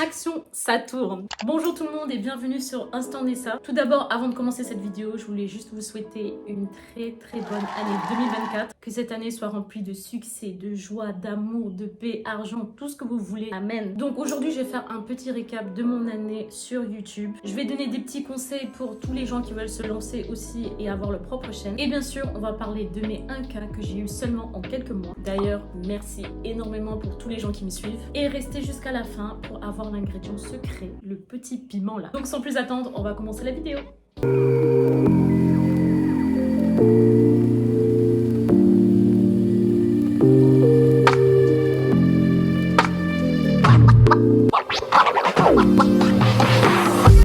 Action, ça tourne. Bonjour tout le monde et bienvenue sur Instant Nessa. Tout d'abord, avant de commencer cette vidéo, je voulais juste vous souhaiter une très bonne année 2024. Que cette année soit remplie de succès, de joie, d'amour, de paix, argent, tout ce que vous voulez. Amen. Donc aujourd'hui, je vais faire un petit récap de mon année sur YouTube. Je vais donner des petits conseils pour tous les gens qui veulent se lancer aussi et avoir leur propre chaîne. Et bien sûr, on va parler de mes 1K que j'ai eu seulement en quelques mois. D'ailleurs, merci énormément pour tous les gens qui me suivent. Et restez jusqu'à la fin pour avoir l'ingrédient secret, le petit piment là. Donc sans plus attendre, on va commencer la vidéo.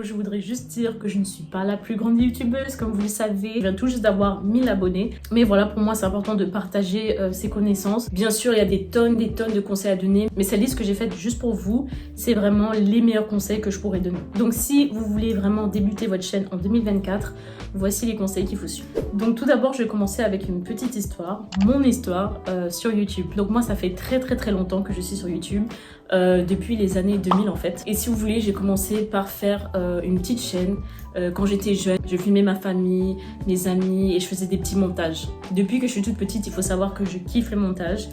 Je voudrais juste dire que je ne suis pas la plus grande youtubeuse, comme vous le savez. Je viens tout juste d'avoir 1000 abonnés. Mais voilà, pour moi, c'est important de partager ces connaissances. Bien sûr, il y a des tonnes de conseils à donner. Mais cette liste que j'ai faite juste pour vous, c'est vraiment les meilleurs conseils que je pourrais donner. Donc si vous voulez vraiment débuter votre chaîne en 2024, voici les conseils qu'il faut suivre. Donc tout d'abord, je vais commencer avec une petite histoire. Mon histoire sur YouTube. Donc moi, ça fait très longtemps que je suis sur YouTube. Depuis les années 2000 en fait. Et si vous voulez, j'ai commencé par faire une petite chaîne quand j'étais jeune. Je filmais ma famille, mes amis et je faisais des petits montages. Depuis que je suis toute petite, il faut savoir que je kiffe le montage.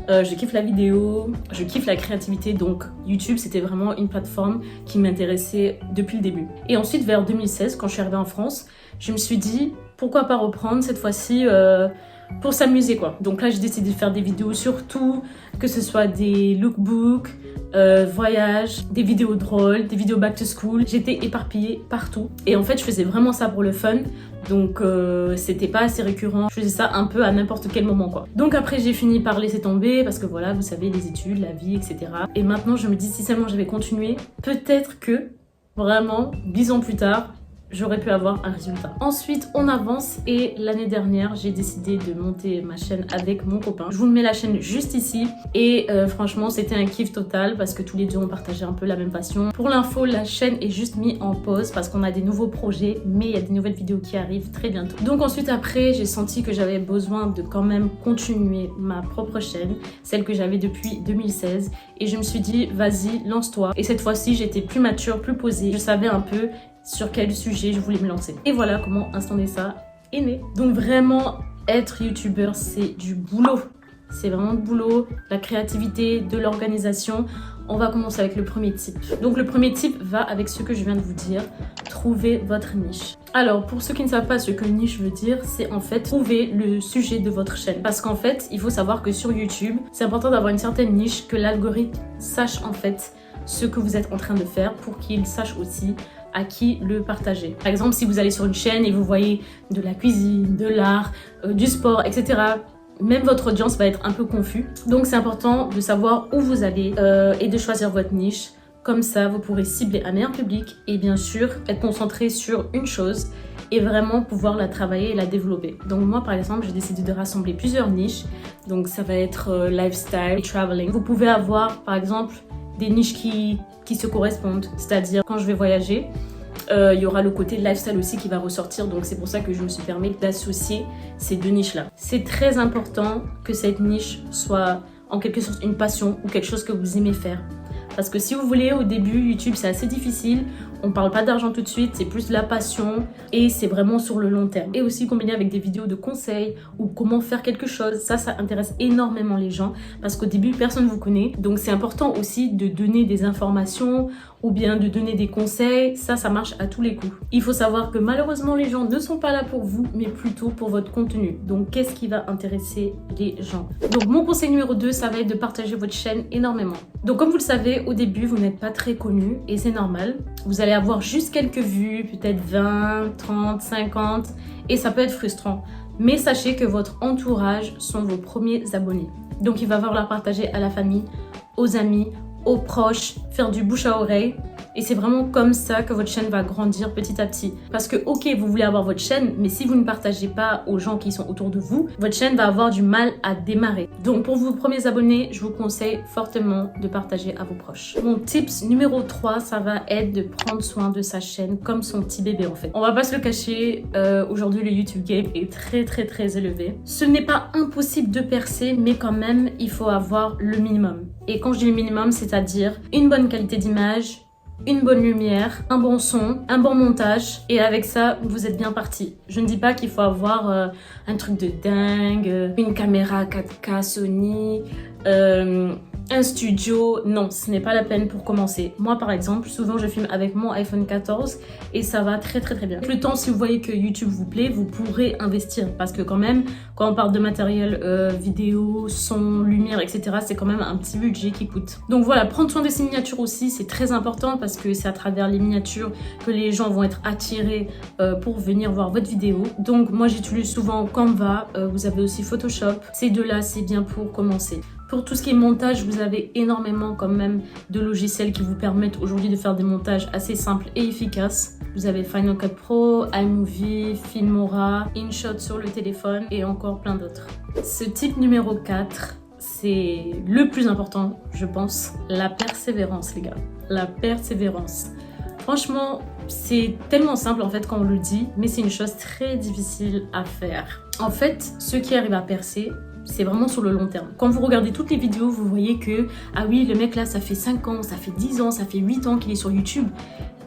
Je kiffe la vidéo, je kiffe la créativité, donc YouTube c'était vraiment une plateforme qui m'intéressait depuis le début. Et ensuite vers 2016, quand je suis arrivée en France, je me suis dit pourquoi pas reprendre cette fois-ci pour s'amuser quoi. Donc là j'ai décidé de faire des vidéos sur tout, que ce soit des lookbooks, voyages, des vidéos drôles, des vidéos back to school. J'étais éparpillée partout et en fait je faisais vraiment ça pour le fun. Donc c'était pas assez récurrent, je faisais ça un peu à n'importe quel moment quoi. Donc après j'ai fini par laisser tomber parce que voilà, vous savez, les études, la vie, etc. Et maintenant je me dis si seulement j'avais continué, peut-être que vraiment 10 ans plus tard, j'aurais pu avoir un résultat. Ensuite, on avance et l'année dernière, j'ai décidé de monter ma chaîne avec mon copain. Je vous mets la chaîne juste ici et franchement, c'était un kiff total parce que tous les deux, on partageait un peu la même passion. Pour l'info, la chaîne est juste mise en pause parce qu'on a des nouveaux projets, mais il y a des nouvelles vidéos qui arrivent très bientôt. Donc ensuite, après, j'ai senti que j'avais besoin de quand même continuer ma propre chaîne, celle que j'avais depuis 2016. Et je me suis dit, vas-y, lance-toi. Et cette fois-ci, j'étais plus mature, plus posée. Je savais un peu sur quel sujet je voulais me lancer. Et voilà comment Instant Nessa est né. Donc vraiment, être youtubeur, c'est du boulot. C'est vraiment du boulot, la créativité, de l'organisation. On va commencer avec le premier type. Donc le premier type va avec ce que je viens de vous dire. Trouver votre niche. Alors pour ceux qui ne savent pas ce que niche veut dire, c'est en fait trouver le sujet de votre chaîne. Parce qu'en fait, il faut savoir que sur YouTube, c'est important d'avoir une certaine niche, que l'algorithme sache en fait ce que vous êtes en train de faire pour qu'il sache aussi à qui le partager. Par exemple, si vous allez sur une chaîne et vous voyez de la cuisine, de l'art, du sport, etc., même votre audience va être un peu confus. Donc c'est important de savoir où vous allez et de choisir votre niche. Comme ça, vous pourrez cibler un meilleur public et bien sûr être concentré sur une chose et vraiment pouvoir la travailler et la développer. Donc moi par exemple, j'ai décidé de rassembler plusieurs niches. Donc ça va être lifestyle, traveling. Vous pouvez avoir par exemple des niches qui se correspondent, c'est-à-dire quand je vais voyager, il y aura le côté lifestyle aussi qui va ressortir, donc c'est pour ça que je me suis permis d'associer ces deux niches-là. C'est très important que cette niche soit en quelque sorte une passion ou quelque chose que vous aimez faire. Parce que si vous voulez, au début, YouTube, c'est assez difficile. On parle pas d'argent tout de suite, c'est plus de la passion et c'est vraiment sur le long terme. Et aussi combiné avec des vidéos de conseils ou comment faire quelque chose. Ça intéresse énormément les gens parce qu'au début, personne ne vous connaît. Donc c'est important aussi de donner des informations ou bien de donner des conseils. Ça marche à tous les coups. Il faut savoir que malheureusement, les gens ne sont pas là pour vous, mais plutôt pour votre contenu. Donc qu'est-ce qui va intéresser les gens? Donc mon conseil numéro 2, ça va être de partager votre chaîne énormément. Donc comme vous le savez, au début, vous n'êtes pas très connu et c'est normal. Vous allez avoir juste quelques vues, peut-être 20, 30, 50 et ça peut être frustrant. Mais sachez que votre entourage sont vos premiers abonnés. Donc il va falloir la partager à la famille, aux amis, aux proches, faire du bouche à oreille. Et c'est vraiment comme ça que votre chaîne va grandir petit à petit. Parce que ok, vous voulez avoir votre chaîne, mais si vous ne partagez pas aux gens qui sont autour de vous, votre chaîne va avoir du mal à démarrer. Donc pour vos premiers abonnés, je vous conseille fortement de partager à vos proches. Mon tips numéro 3, ça va être de prendre soin de sa chaîne comme son petit bébé en fait. On va pas se le cacher, aujourd'hui le YouTube game est très élevé. Ce n'est pas impossible de percer, mais quand même, il faut avoir le minimum. Et quand je dis le minimum, c'est-à-dire une bonne qualité d'image, une bonne lumière, un bon son, un bon montage, et avec ça, vous êtes bien parti. Je ne dis pas qu'il faut avoir un truc de dingue, une caméra 4K Sony, un studio. Non, ce n'est pas la peine pour commencer. Moi, par exemple, souvent je filme avec mon iPhone 14 et ça va très bien. Avec le temps, si vous voyez que YouTube vous plaît, vous pourrez investir parce que quand même, quand on parle de matériel vidéo, son, lumière, etc., c'est quand même un petit budget qui coûte. Donc voilà, prendre soin de ces miniatures aussi, c'est très important parce que c'est à travers les miniatures que les gens vont être attirés pour venir voir votre vidéo. Donc moi, j'utilise souvent Canva, vous avez aussi Photoshop. Ces deux-là, c'est bien pour commencer. Pour tout ce qui est montage, vous avez énormément quand même de logiciels qui vous permettent aujourd'hui de faire des montages assez simples et efficaces. Vous avez Final Cut Pro, iMovie, Filmora, InShot sur le téléphone et encore plein d'autres. Ce type numéro 4, c'est le plus important, je pense, la persévérance, les gars. La persévérance. Franchement, c'est tellement simple en fait quand on le dit, mais c'est une chose très difficile à faire. En fait, ceux qui arrivent à percer, c'est vraiment sur le long terme. Quand vous regardez toutes les vidéos, vous voyez que, ah oui, le mec là, ça fait 5 ans, ça fait 10 ans, ça fait 8 ans qu'il est sur YouTube.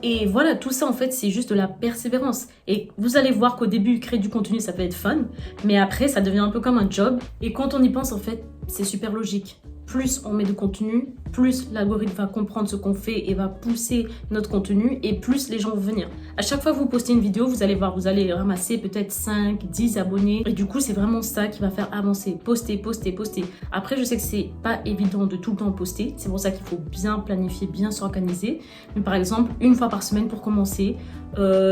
Et voilà, tout ça en fait, c'est juste de la persévérance. Et vous allez voir qu'au début, créer du contenu, ça peut être fun, mais après, ça devient un peu comme un job. Et quand on y pense, en fait, c'est super logique. Plus on met de contenu, plus l'algorithme va comprendre ce qu'on fait et va pousser notre contenu et plus les gens vont venir. À chaque fois que vous postez une vidéo, vous allez voir, vous allez ramasser peut-être 5, 10 abonnés et du coup, c'est vraiment ça qui va faire avancer. Poster. Après, je sais que c'est pas évident de tout le temps poster. C'est pour ça qu'il faut bien planifier, bien s'organiser. Mais par exemple, une fois par semaine pour commencer,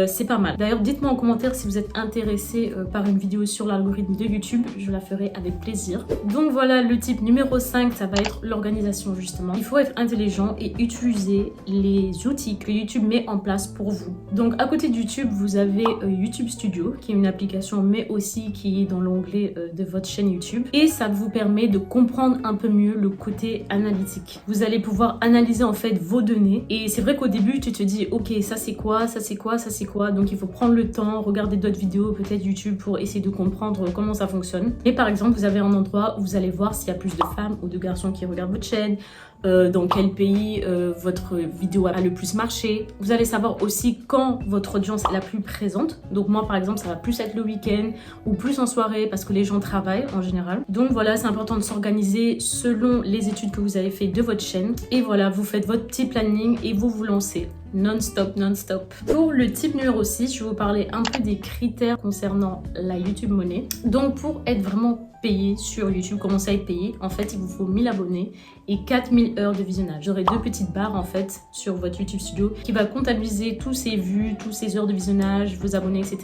c'est pas mal. D'ailleurs, dites-moi en commentaire si vous êtes intéressé par une vidéo sur l'algorithme de YouTube. Je la ferai avec plaisir. Donc voilà, le type numéro 5, ça va être l'organisation justement. Il faut être intelligent et utiliser les outils que YouTube met en place pour vous. Donc à côté de YouTube, vous avez YouTube Studio qui est une application mais aussi qui est dans l'onglet de votre chaîne YouTube et ça vous permet de comprendre un peu mieux le côté analytique. Vous allez pouvoir analyser en fait vos données et c'est vrai qu'au début tu te dis ok, ça c'est quoi, ça c'est quoi, ça c'est quoi, donc il faut prendre le temps, regarder d'autres vidéos, peut-être YouTube pour essayer de comprendre comment ça fonctionne. Et par exemple, vous avez un endroit où vous allez voir s'il y a plus de femmes ou de garçons qui regardent votre chaîne, dans quel pays votre vidéo a le plus marché. Vous allez savoir aussi quand votre audience est la plus présente. Donc moi par exemple, ça va plus être le week-end ou plus en soirée parce que les gens travaillent en général. Donc voilà, c'est important de s'organiser selon les études que vous avez fait de votre chaîne. Et voilà, vous faites votre petit planning et vous vous lancez. Non-stop. Pour le type numéro 6, je vais vous parler un peu des critères concernant la YouTube Money. Donc pour être vraiment payé sur YouTube, commencer à être payé, en fait il vous faut 1000 abonnés et 4000 heures de visionnage. J'aurai 2 petites barres en fait sur votre YouTube Studio qui va comptabiliser tous ces vues, tous ces heures de visionnage, vos abonnés, etc.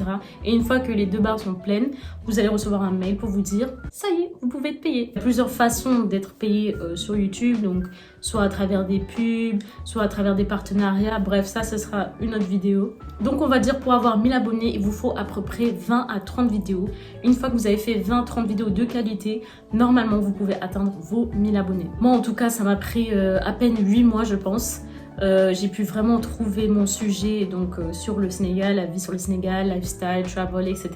Et une fois que les 2 barres sont pleines, vous allez recevoir un mail pour vous dire ça y est, vous pouvez être payé. Il y a plusieurs façons d'être payé sur YouTube, donc soit à travers des pubs, soit à travers des partenariats, bref, ça ce sera une autre vidéo. Donc on va dire pour avoir 1000 abonnés, il vous faut à peu près 20 à 30 vidéos. Une fois que vous avez fait 20-30 vidéos de qualité, normalement vous pouvez atteindre vos 1000 abonnés. Moi en tout cas, ça m'a pris à peine 8 mois je pense. J'ai pu vraiment trouver mon sujet donc sur le Sénégal, la vie sur le Sénégal, lifestyle, travel, etc.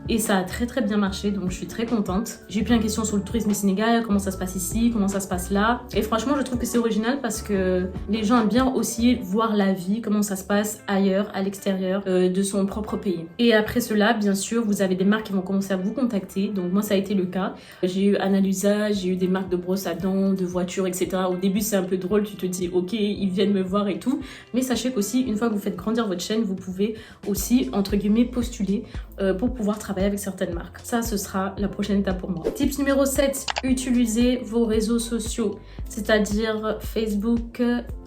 Et ça a très bien marché, donc je suis très contente. J'ai eu plein de questions sur le tourisme au Sénégal, comment ça se passe ici, comment ça se passe là. Et franchement, je trouve que c'est original parce que les gens aiment bien aussi voir la vie, comment ça se passe ailleurs, à l'extérieur de son propre pays. Et après cela, bien sûr, vous avez des marques qui vont commencer à vous contacter. Donc moi, ça a été le cas. J'ai eu Analusa, j'ai eu des marques de brosses à dents, de voitures, etc. Au début, c'est un peu drôle, tu te dis, ok, ils viennent me voir et tout. Mais sachez qu'aussi, une fois que vous faites grandir votre chaîne, vous pouvez aussi, entre guillemets, postuler pour pouvoir travailler avec certaines marques. Ça, ce sera la prochaine étape pour moi. Tips numéro 7, utilisez vos réseaux sociaux, c'est-à-dire Facebook,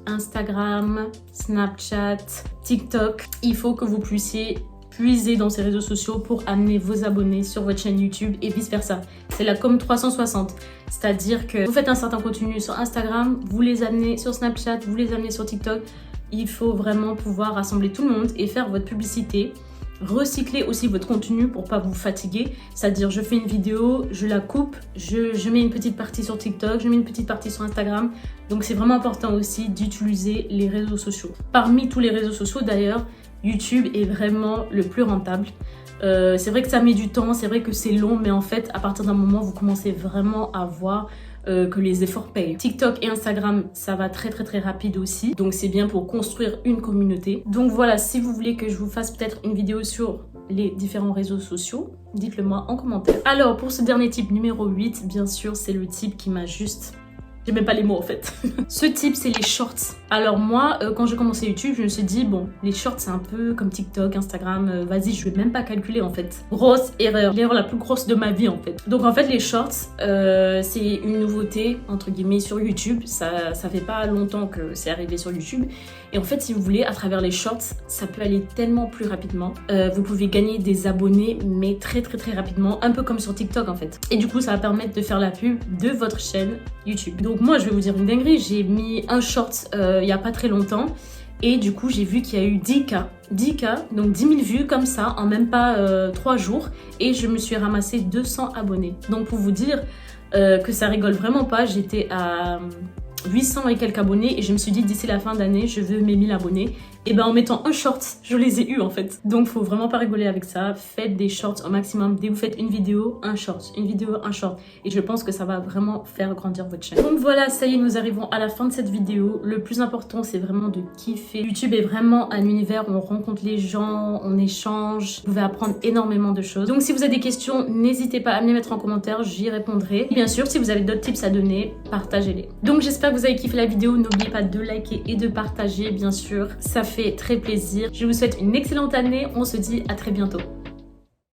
Instagram, Snapchat, TikTok. Il faut que vous puissiez puiser dans ces réseaux sociaux pour amener vos abonnés sur votre chaîne YouTube et vice versa. C'est la com 360, c'est-à-dire que vous faites un certain contenu sur Instagram, vous les amenez sur Snapchat, vous les amenez sur TikTok. Il faut vraiment pouvoir rassembler tout le monde et faire votre publicité. Recycler aussi votre contenu pour pas vous fatiguer, c'est-à-dire je fais une vidéo, je la coupe, je mets une petite partie sur TikTok, je mets une petite partie sur Instagram. Donc c'est vraiment important aussi d'utiliser les réseaux sociaux. Parmi tous les réseaux sociaux d'ailleurs, YouTube est vraiment le plus rentable. C'est vrai que ça met du temps, c'est vrai que c'est long, mais en fait à partir d'un moment vous commencez vraiment à voir que les efforts payent. TikTok et Instagram, ça va très rapide aussi. Donc c'est bien pour construire une communauté. Donc voilà, si vous voulez que je vous fasse peut-être une vidéo sur les différents réseaux sociaux, dites-le moi en commentaire. Alors pour ce dernier type numéro 8, bien sûr, c'est le type qui m'a juste... J'ai même pas les mots en fait. Ce type, c'est les shorts. Alors moi, quand j'ai commencé YouTube, je me suis dit, bon, les shorts, c'est un peu comme TikTok, Instagram, vas-y, je vais même pas calculer en fait. Grosse erreur, l'erreur la plus grosse de ma vie en fait. Donc en fait, les shorts, c'est une nouveauté, entre guillemets, sur YouTube. Ça fait pas longtemps que c'est arrivé sur YouTube. Et en fait, si vous voulez, à travers les shorts, ça peut aller tellement plus rapidement. Vous pouvez gagner des abonnés, mais très rapidement, un peu comme sur TikTok en fait. Et du coup, ça va permettre de faire la pub de votre chaîne YouTube. Donc moi, je vais vous dire une dinguerie, j'ai mis un short il y a pas très longtemps. Et du coup, j'ai vu qu'il y a eu 10K. 10K, donc 10 000 vues comme ça, en même pas 3 jours. Et je me suis ramassé 200 abonnés. Donc pour vous dire que ça rigole vraiment pas, j'étais à 800 et quelques abonnés. Et je me suis dit, d'ici la fin d'année, je veux mes 1000 abonnés. Et ben en mettant un short, je les ai eus en fait. Donc faut vraiment pas rigoler avec ça. Faites des shorts au maximum. Dès que vous faites une vidéo, un short. Une vidéo, un short. Et je pense que ça va vraiment faire grandir votre chaîne. Donc voilà, ça y est, nous arrivons à la fin de cette vidéo. Le plus important, c'est vraiment de kiffer. YouTube est vraiment un univers où on rencontre les gens, on échange. Vous pouvez apprendre énormément de choses. Donc si vous avez des questions, n'hésitez pas à me les mettre en commentaire, j'y répondrai. Et bien sûr, si vous avez d'autres tips à donner, partagez-les. Donc j'espère que vous avez kiffé la vidéo. N'oubliez pas de liker et de partager, bien sûr. Ça fait très plaisir. Je vous souhaite une excellente année. On se dit à très bientôt.